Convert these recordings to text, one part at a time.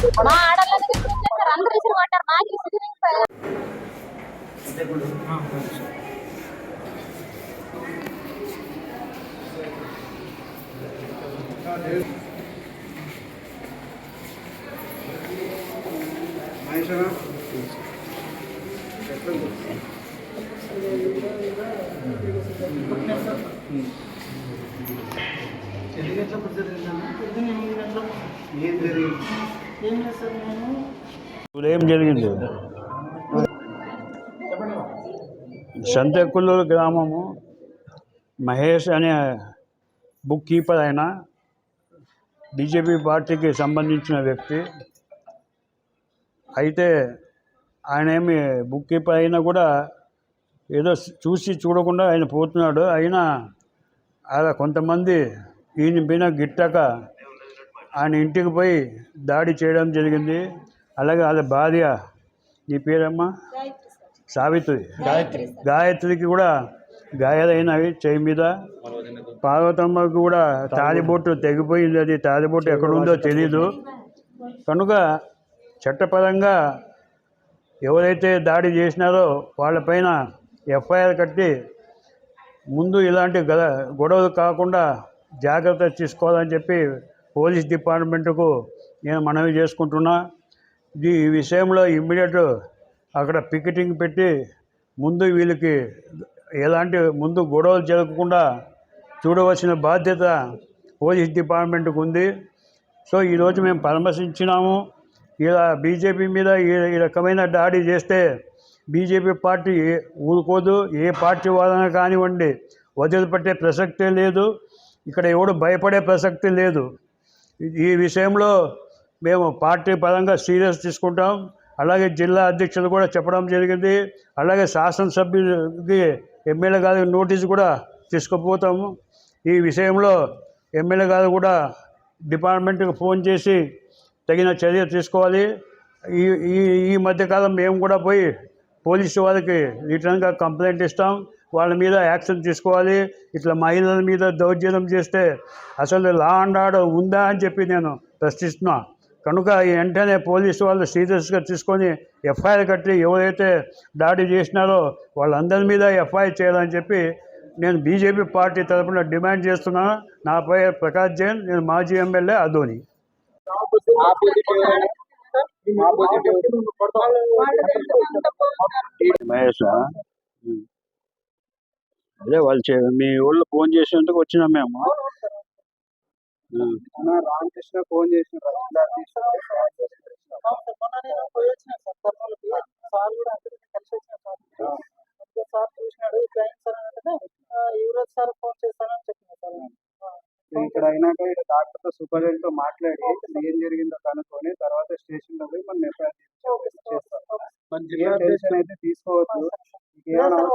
మా ఆడవాళ్ళని సార్ అందరూ ఇసురు కొట్టారు మాకు ఇసురు ఏం జరిగింది? సంతెక్కులూరు గ్రామము మహేష్ అనే బుక్ కీపర్ అయిన బీజేపీ పార్టీకి సంబంధించిన వ్యక్తి. అయితే ఆయన ఏమి బుక్ కీపర్ అయినా కూడా ఏదో చూసి చూడకుండా ఆయన పోతున్నాడు. అయినా అలా కొంతమంది ఈయన పైన గిట్టక ఆయన ఇంటికి పోయి దాడి చేయడం జరిగింది. అలాగే వాళ్ళ భార్య, నీ పేరమ్మా? సావిత్రి, గాయత్రికి కూడా గాయాలైనవి చేయి మీద. పార్వతమ్మకు కూడా తాలిబొట్టు తెగిపోయింది. అది తాలిబొట్టు ఎక్కడుందో తెలీదు. కనుక చట్టపరంగా ఎవరైతే దాడి చేసినారో వాళ్ళపైన ఎఫ్ఐఆర్ కట్టి ముందు ఇలాంటి గొడవలు కాకుండా జాగ్రత్త తీసుకోవాలని చెప్పి పోలీస్ డిపార్ట్మెంటుకు నేను మనవి చేసుకుంటున్నా. ఈ విషయంలో ఇమ్మీడియట్ అక్కడ పికెటింగ్ పెట్టి ముందు వీళ్ళకి ఎలాంటి ముందు గొడవలు జరగకుండా చూడవలసిన బాధ్యత పోలీస్ డిపార్ట్మెంట్కు ఉంది. సో ఈరోజు మేము పరామర్శించినాము. ఇలా బీజేపీ మీద ఈ రకమైన దాడి చేస్తే బీజేపీ పార్టీ ఊరుకోదు. ఏ పార్టీ వాళ్ళని కానివ్వండి వదిలిపెట్టే ప్రసక్తే లేదు. ఇక్కడ ఎవడు భయపడే ప్రసక్తి లేదు. ఈ విషయంలో మేము పార్టీ పరంగా సీరియస్ తీసుకుంటాం. అలాగే జిల్లా అధ్యక్షులు కూడా చెప్పడం జరిగింది. అలాగే శాసనసభ్యులకి ఎమ్మెల్యే గారికి నోటీసు కూడా తీసుకుపోతాము. ఈ విషయంలో ఎమ్మెల్యే గారు కూడా డిపార్ట్మెంట్కి ఫోన్ చేసి తగిన చర్య తీసుకోవాలి. ఈ మధ్యకాలం మేము కూడా పోయి పోలీసు వాళ్ళకి రిటర్న్గా కంప్లైంట్ ఇస్తాం. వాళ్ళ మీద యాక్షన్ తీసుకోవాలి. ఇట్లా మహిళల మీద దౌర్జన్యం చేస్తే అసలు లా అండ్ ఆర్డర్ ఉందా అని చెప్పి నేను ప్రశ్నిస్తున్నా. కనుక వెంటనే పోలీసు వాళ్ళు సీరియస్గా తీసుకొని ఎఫ్ఐఆర్ కట్టి ఎవరైతే దాడి చేసినారో వాళ్ళందరి మీద ఎఫ్ఐఆర్ చేయాలని చెప్పి నేను బీజేపీ పార్టీ తరఫున డిమాండ్ చేస్తున్నాను. నా పేరు ప్రకాష్ జైన్, నేను మాజీ ఎమ్మెల్యే అదోని. మహేష్ అదే వాళ్ళు మీ ఊళ్ళో ఫోన్ చేసినందుకు వచ్చినాం మేము. రామకృష్ణ ఫోన్ చేసిన ఇక్కడ అయినాక ఇక్కడ డాక్టర్ తో సూపరింటెండెంట్ తో మాట్లాడి ఏం జరిగిందో కనుక్కొని తర్వాత స్టేషన్ లో పోయి మనం ఎఫ్ఐఆర్ చేస్తాం. అయితే తీసుకోవచ్చు.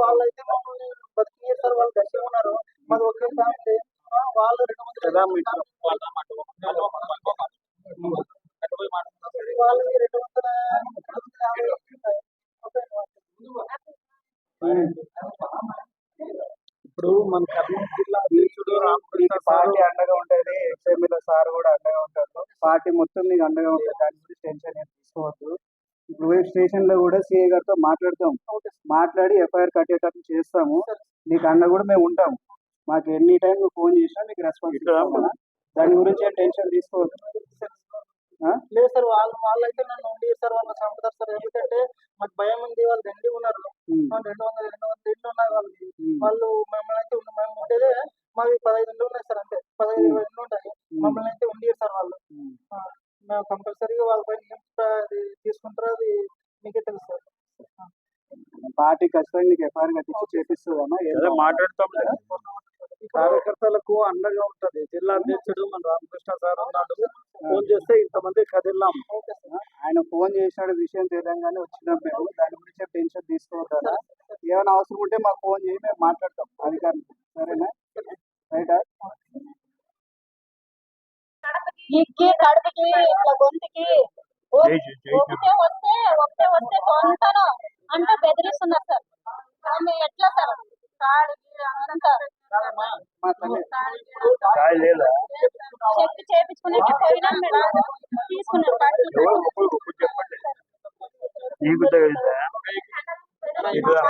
వాళ్ళైతే మమ్మల్ని బతికి సార్ వాళ్ళు గట్టిగా ఉన్నారు. మాది ఒకే ఫ్యామిలీ. వాళ్ళు 200 ఇప్పుడు మన కర్నూలు జిల్లా అధ్యక్షుడు రామకృష్ణ పార్టీ అండగా ఉంటుంది. ఎక్స్ఎమ్మెల్యే సార్ కూడా అండగా ఉంటారు. పార్టీ మొత్తం నీకు అండగా ఉంటుంది. దాని గురించి టెన్షన్ ఏం తీసుకోవద్దు. ఇప్పుడు స్టేషన్ లో కూడా సిఐ గారితో మాట్లాడతాం. మాట్లాడి ఎఫ్ఐఆర్ కట్టేటట్టు చేస్తాము. నీకు అండ కూడా మేము ఉంటాం. మాకు ఎనీ టైం నువ్వు ఫోన్ చేసినా నీకు రెస్పాన్స్ ఇస్తాము. దాని గురించి టెన్షన్ తీసుకోవద్దు. లేదు సార్, వాళ్ళైతే నన్ను ఉండి సార్ వాళ్ళు చంపుతారు సార్. ఎందుకంటే మాకు భయం ఉంది. వాళ్ళు దండి ఉన్నారు. 200 ఇళ్ళు ఉన్నాయి వాళ్ళకి. వాళ్ళు మమ్మల్ని అయితే మేము ఉండేదే మాది 15 ఇళ్ళు ఉన్నాయి సార్. అంతే 15 ఇళ్ళు ఉంటాయి. మమ్మల్ని అయితే ఉండి సార్ వాళ్ళు. మేము కంపల్సరీగా వాళ్ళపై తీసుకుంటారు. అది మీకే తెలుసు సార్. పార్టీ ఖచ్చితంగా నీకు ఎఫ్ఐఆర్ కట్టించి చేపిస్తుందమ్మా. ఏదో మాట్లాడతాం. కార్యకర్తలకు అండగా ఉంటది. జిల్లా అధ్యక్షుడు మన రామకృష్ణ సార్ అన్నాడు. ఫోన్ చేస్తే ఇంతమంది కదిలాం. ఆయన ఫోన్ చేసినాడు. విషయం తెలియగానే వచ్చినాం మేము. దాని గురించి టెన్షన్ తీసుకోవద్దా. ఏమైనా అవసరం ఉంటే మాకు ఫోన్ చేసి మేము మాట్లాడతాం అధికారులు. సరేనా? రైటా? గొంతుకి ఒకటే వస్తే అంటే బెదిరిస్తున్నారు సార్. ఎట్లా సార్? మా తల్లి కాయ లేదా చెక్ చేపించుకునే పోయినాం మేడం, తీసుకున్నాం బట్టలు. ఎవరు ఒక్కరు చెప్పండి నీకు తగిలితే ఇట్లా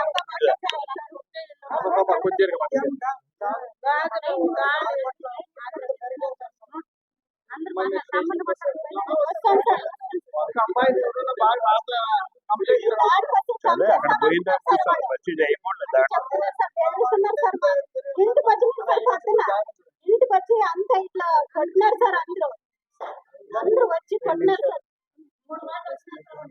ఒక అమ్మాయి బాగా అదే అక్కడ పోయిన తర్వాత మంచిది అయిపోలేదు దాంట్లో ఇంటికి వచ్చి అంత ఇట్లా కొట్టినారు సార్, అందరూ వచ్చి కొట్టినారు సార్. 3 గంటలు వచ్చినారు సార్.